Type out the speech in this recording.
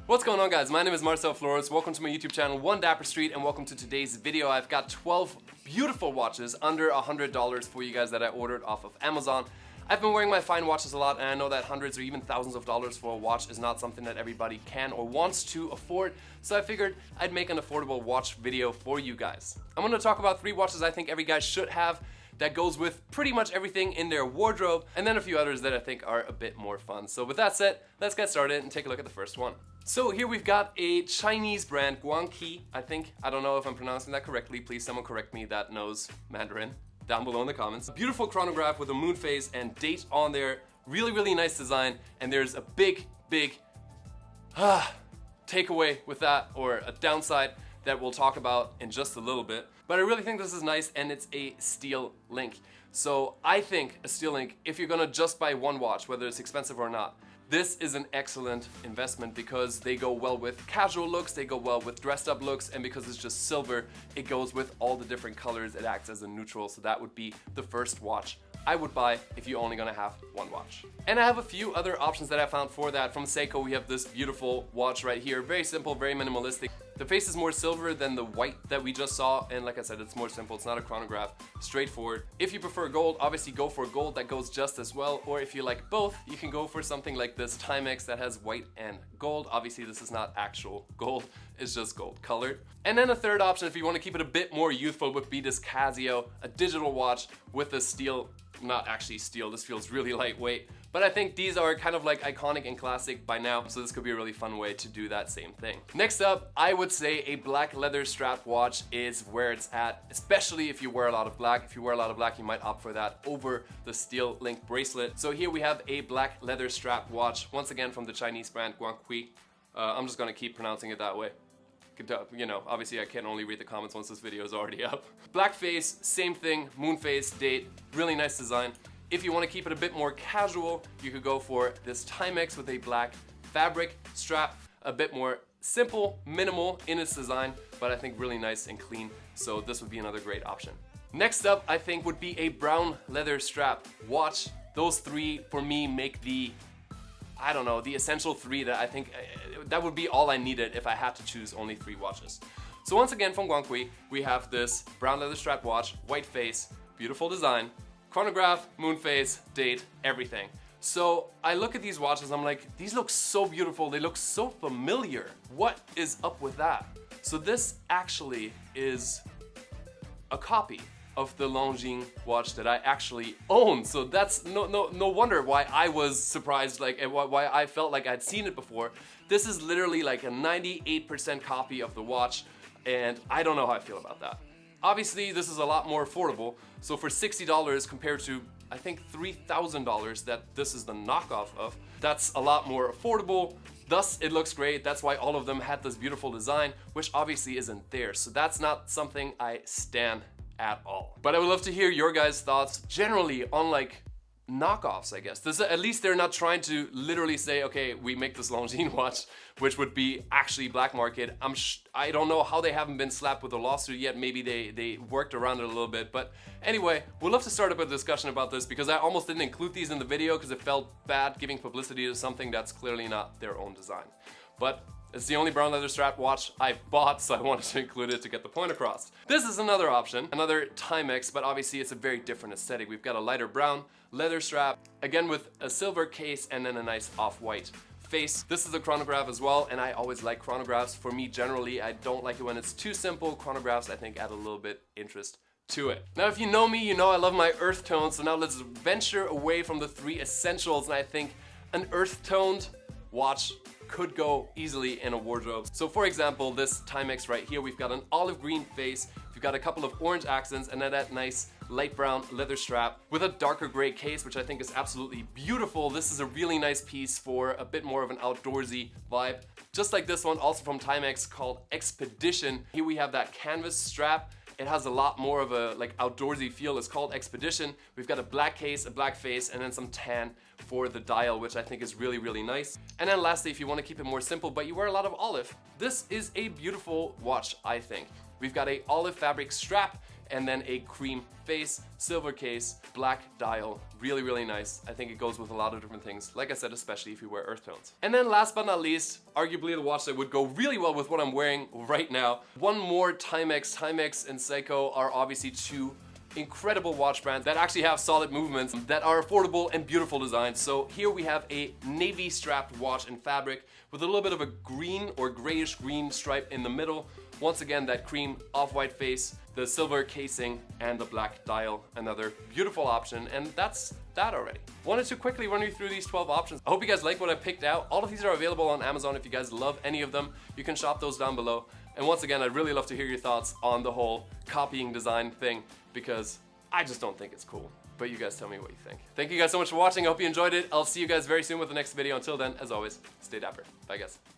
What's going on, guys? My name is Marcel Flores. Welcome to my YouTube channel, One Dapper Street, and welcome to today's video. I've got 12 beautiful watches under $100 for you guys that I ordered off of Amazon. I've been wearing my fine watches a lot, and I know that hundreds or even thousands of dollars for a watch is not something that everybody can or wants to afford, so I figured I'd make an affordable watch video for you guys. I'm going to talk about 3 watches I think every guy should have that goes with pretty much everything in their wardrobe, and then a few others that I think are a bit more fun. So with that said, let's get started and take a look at the first one. So here we've got a Chinese brand, Guanqin, I think. I don't know if I'm pronouncing that correctly. Please someone correct me that knows Mandarin down below in the comments. A beautiful chronograph with a moon phase and date on there. Really, really nice design. And there's a big takeaway with that, or a downside that we'll talk about in just a little bit. But I really think this is nice, and it's a steel link. So I think a steel link, if you're gonna just buy one watch, whether it's expensive or not, this is an excellent investment because they go well with casual looks, they go well with dressed up looks, and because it's just silver, it goes with all the different colors. It acts as a neutral, so that would be the first watch I would buy if you're only gonna have one watch. And I have a few other options that I found for that. From Seiko, we have this beautiful watch right here. Very simple, very minimalistic. The face is more silver than the white that we just saw, and like I said, it's more simple. It's not a chronograph, straightforward. If you prefer gold, obviously go for gold, that goes just as well. Or if you like both, you can go for something like this Timex that has white and gold. Obviously, this is not actual gold, it's just gold colored. And then a third option, if you want to keep it a bit more youthful, would be this Casio, a digital watch with a steel, not actually steel, this feels really lightweight, but I think these are kind of like iconic and classic by now, so this could be a really fun way to do that same thing. Next up, I would say a black leather strap watch is where it's at, especially if you wear a lot of black. If you wear a lot of black, you might opt for that over the steel link bracelet. So here we have a black leather strap watch, once again from the Chinese brand Guanqin. I'm just gonna keep pronouncing it that way. You know, obviously I can only read the comments once this video is already up. Black face, same thing, moon phase, date, really nice design. If you want to keep it a bit more casual, you could go for this Timex with a black fabric strap, a bit more simple, minimal in its design, but I think really nice and clean, so this would be another great option. Next up, I think would be a brown leather strap watch. Those 3 for me make the, I don't know, the essential 3 that I think, that would be all I needed if I had to choose only 3 watches. So once again from Guanqin, we have this brown leather strap watch, white face, beautiful design, chronograph, moon phase, date, everything. So I look at these watches, I'm like, these look so beautiful, they look so familiar. What is up with that? So this actually is a copy of the Longines watch that I actually own. So that's no wonder why I was surprised, like, and why I felt like I'd seen it before. This is literally like a 98% copy of the watch, and I don't know how I feel about that. Obviously, this is a lot more affordable. So for $60 compared to, I think, $3,000 that this is the knockoff of, that's a lot more affordable. Thus, it looks great. That's why all of them had this beautiful design, which obviously isn't there. So that's not something I stan at all. But I would love to hear your guys' thoughts generally on like knockoffs, I guess. At least they're not trying to literally say, okay, we make this Longines watch, which would be actually black market. I don't know how they haven't been slapped with a lawsuit yet. Maybe they worked around it a little bit. But anyway, we'd love to start up a discussion about this because I almost didn't include these in the video because it felt bad giving publicity to something that's clearly not their own design. But it's the only brown leather strap watch I've bought, so I wanted to include it to get the point across. This is another option, another Timex, but obviously it's a very different aesthetic. We've got a lighter brown leather strap, again with a silver case and then a nice off-white face. This is a chronograph as well, and I always like chronographs. For me, generally, I don't like it when it's too simple. Chronographs, I think, add a little bit interest to it. Now, if you know me, you know I love my earth tones, so now let's venture away from the 3 essentials, and I think an earth-toned watch could go easily in a wardrobe. So for example, this Timex right here, we've got an olive green face, we've got a couple of orange accents, and then that nice light brown leather strap with a darker gray case, which I think is absolutely beautiful. This is a really nice piece for a bit more of an outdoorsy vibe. Just like this one, also from Timex, called Expedition. Here we have that canvas strap. It has a lot more of a like outdoorsy feel. It's called Expedition. We've got a black case, a black face, and then some tan for the dial, which I think is really, really nice. And then lastly, if you want to keep it more simple, but you wear a lot of olive, this is a beautiful watch, I think. We've got a olive fabric strap, and then a cream face, silver case, black dial. Really, really nice. I think it goes with a lot of different things. Like I said, especially if you wear earth tones. And then last but not least, arguably the watch that would go really well with what I'm wearing right now. One more Timex. Timex and Seiko are obviously two incredible watch brands that actually have solid movements that are affordable and beautiful designs. So here we have a navy strapped watch in fabric with a little bit of a green or grayish green stripe in the middle. Once again, that cream off-white face, the silver casing, and the black dial. Another beautiful option, and that's that already. Wanted to quickly run you through these 12 options. I hope you guys like what I picked out. All of these are available on Amazon. If you guys love any of them, you can shop those down below. And once again, I'd really love to hear your thoughts on the whole copying design thing, because I just don't think it's cool. But you guys tell me what you think. Thank you guys so much for watching. I hope you enjoyed it. I'll see you guys very soon with the next video. Until then, as always, stay dapper. Bye guys.